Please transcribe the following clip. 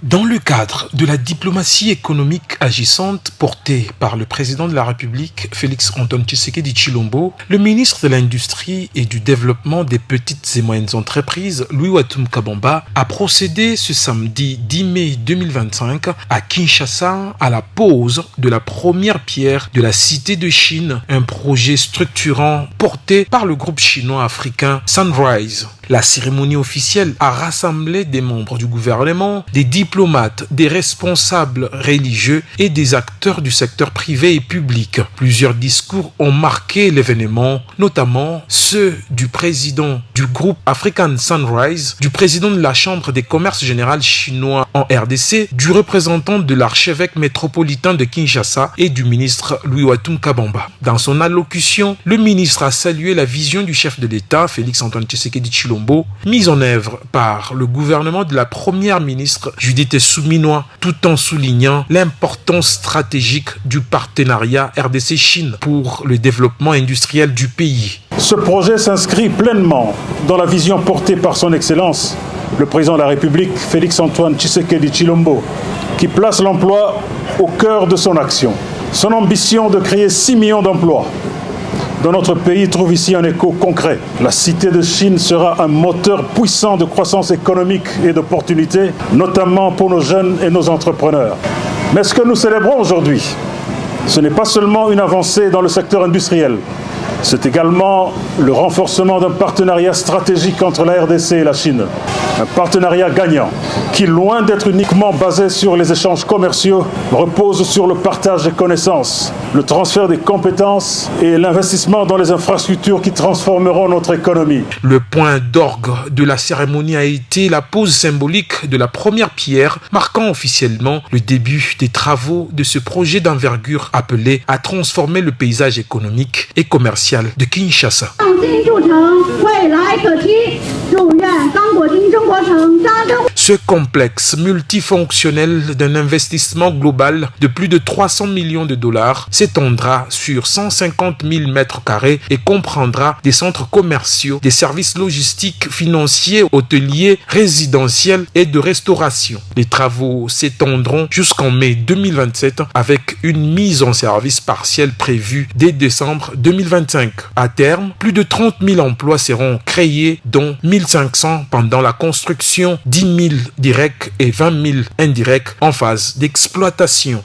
Dans le cadre de la diplomatie économique agissante portée par le président de la République, Félix-Antoine Tshisekedi Tshilombo, le ministre de l'Industrie et du Développement des petites et moyennes entreprises, Louis Watum Kabamba, a procédé ce samedi 10 mai 2025 à Kinshasa à la pose de la première pierre de la Cité de Chine, un projet structurant porté par le groupe chinois africain Sunrise. La cérémonie officielle a rassemblé des membres du gouvernement, des diplomates, des responsables religieux et des acteurs du secteur privé et public. Plusieurs discours ont marqué l'événement, notamment ceux du président du groupe African Sunrise, du président de la Chambre des commerces généraux chinois en RDC, du représentant de l'archevêque métropolitain de Kinshasa et du ministre Louis Watum Kabamba. Dans son allocution, le ministre a salué la vision du chef de l'État, Félix-Antoine Tshisekedi Tshilombo, mise en œuvre par le gouvernement de la première ministre Judith Suminwa, tout en soulignant l'importance stratégique du partenariat RDC-Chine pour le développement industriel du pays. Ce projet s'inscrit pleinement dans la vision portée par son Excellence, le président de la République, Félix-Antoine Tshisekedi Tshilombo, qui place l'emploi au cœur de son action. Son ambition de créer 6 millions d'emplois dans notre pays trouve ici un écho concret. La Cité de Chine sera un moteur puissant de croissance économique et d'opportunités, notamment pour nos jeunes et nos entrepreneurs. Mais ce que nous célébrons aujourd'hui, ce n'est pas seulement une avancée dans le secteur industriel, c'est également le renforcement d'un partenariat stratégique entre la RDC et la Chine. Un partenariat gagnant qui, loin d'être uniquement basé sur les échanges commerciaux, repose sur le partage des connaissances, le transfert des compétences et l'investissement dans les infrastructures qui transformeront notre économie. Le point d'orgue de la cérémonie a été la pose symbolique de la première pierre, marquant officiellement le début des travaux de ce projet d'envergure appelé à transformer le paysage économique et commercial de Kinshasa. Ce complexe multifonctionnel d'un investissement global de plus de 300 millions de dollars s'étendra sur 150 000 mètres carrés et comprendra des centres commerciaux, des services logistiques, financiers, hôteliers, résidentiels et de restauration. Les travaux s'étendront jusqu'en mai 2027 avec une mise en service partielle prévue dès décembre 2025. À terme, plus de 30 000 emplois seront créés, dont 1 500 pendant la construction, 10 000 directs et 20 000 indirects en phase d'exploitation.